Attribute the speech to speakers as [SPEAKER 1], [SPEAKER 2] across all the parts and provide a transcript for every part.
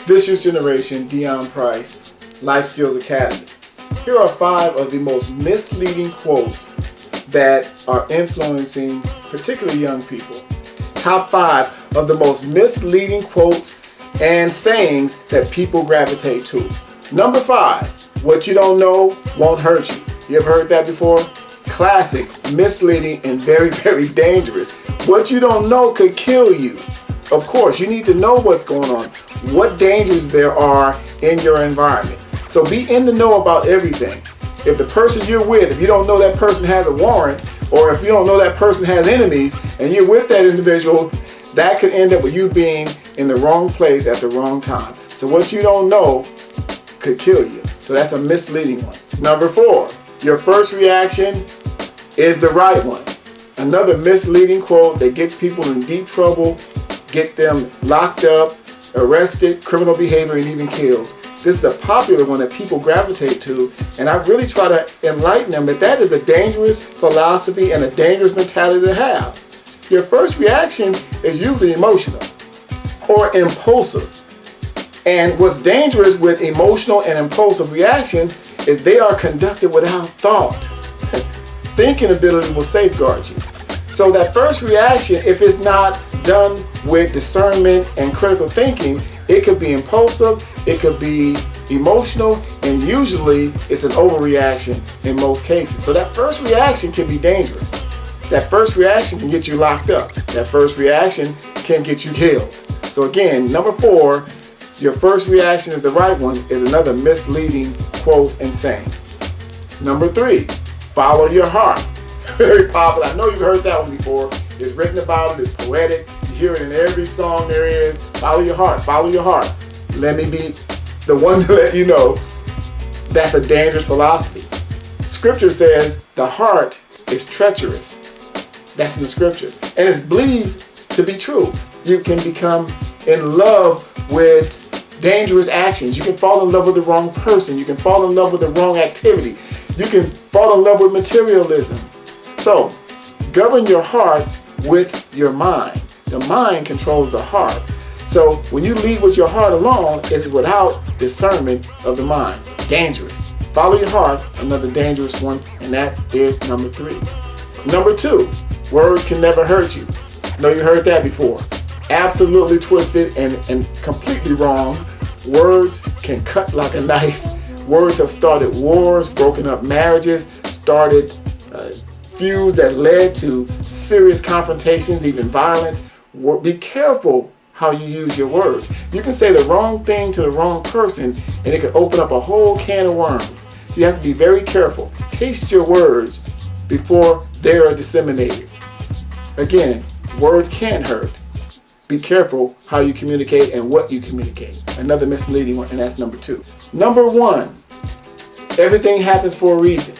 [SPEAKER 1] This Youth Generation, Deon Price, Life Skills Academy. Here are 5 of the most misleading quotes that are influencing particularly young people. Top 5 of the most misleading quotes and sayings that people gravitate to. Number 5, what you don't know won't hurt you. You ever heard that before? Classic, misleading, and very, very dangerous. What you don't know could kill you. Of course, you need to know what's going on, what dangers there are in your environment. So be in the know about everything. If the person you're with, if you don't know that person has a warrant, or if you don't know that person has enemies, and you're with that individual, that could end up with you being in the wrong place at the wrong time. So what you don't know could kill you. So that's a misleading one. Number 4, your first reaction is the right one. Another misleading quote that gets people in deep trouble, get them locked up, arrested, criminal behavior, and even killed. This is a popular one that people gravitate to, and I really try to enlighten them that is a dangerous philosophy and a dangerous mentality to have. Your first reaction is usually emotional or impulsive. And what's dangerous with emotional and impulsive reactions is they are conducted without thought. Thinking ability will safeguard you. So that first reaction, if it's not done with discernment and critical thinking, it could be impulsive, it could be emotional, and usually it's an overreaction in most cases. So that first reaction can be dangerous. That first reaction can get you locked up. That first reaction can get you killed. So again, number 4, your first reaction is the right one, is another misleading quote and saying. Number 3, follow your heart. Very popular. I know you've heard that one before. It's written about it. It's poetic. You hear it in every song there is. Follow your heart. Follow your heart. Let me be the one to let you know that's a dangerous philosophy. Scripture says the heart is treacherous. That's in the scripture. And it's believed to be true. You can become in love with dangerous actions. You can fall in love with the wrong person. You can fall in love with the wrong activity. You can fall in love with materialism. So, govern your heart with your mind. The mind controls the heart. So, when you lead with your heart alone, it is without discernment of the mind. Dangerous. Follow your heart, another dangerous one, and that is number 3. Number 2, words can never hurt you. I know you heard that before. Absolutely twisted and completely wrong. Words can cut like a knife. Words have started wars, broken up marriages, started feuds that led to serious confrontations, even violence. Be careful how you use your words. You can say the wrong thing to the wrong person, and it can open up a whole can of worms. You have to be very careful. Taste your words before they are disseminated. Again, words can hurt. Be careful how you communicate and what you communicate. Another misleading one, and that's number 2. Number 1, everything happens for a reason.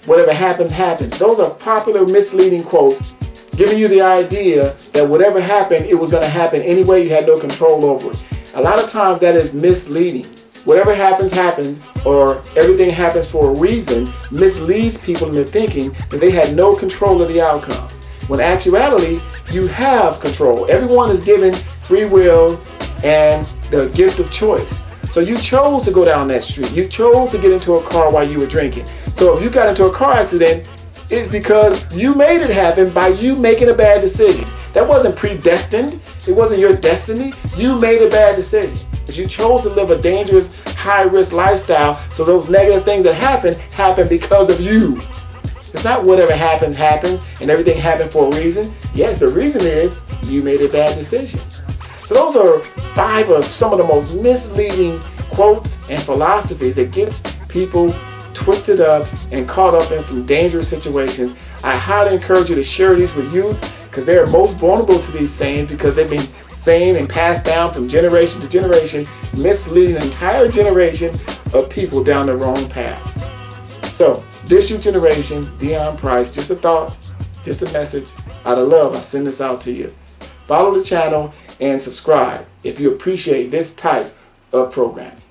[SPEAKER 1] Whatever happens, happens. Those are popular misleading quotes giving you the idea that whatever happened, it was going to happen anyway. You had no control over it. A lot of times that is misleading. Whatever happens, happens, or everything happens for a reason, misleads people into thinking that they had no control of the outcome. When actuality, you have control. Everyone is given free will and the gift of choice. So you chose to go down that street. You chose to get into a car while you were drinking. So if you got into a car accident, it's because you made it happen by you making a bad decision. That wasn't predestined. It wasn't your destiny. You made a bad decision. But you chose to live a dangerous, high-risk lifestyle, so those negative things that happen because of you. It's not whatever happens, happens, and everything happened for a reason. Yes, the reason is you made a bad decision. So those are 5 of some of the most misleading quotes and philosophies that gets people twisted up and caught up in some dangerous situations. I highly encourage you to share these with youth because they are most vulnerable to these sayings because they've been saying and passed down from generation to generation, misleading an entire generation of people down the wrong path. So, this youth generation, Deon Price, just a thought, just a message. Out of love, I send this out to you. Follow the channel and subscribe if you appreciate this type of programming.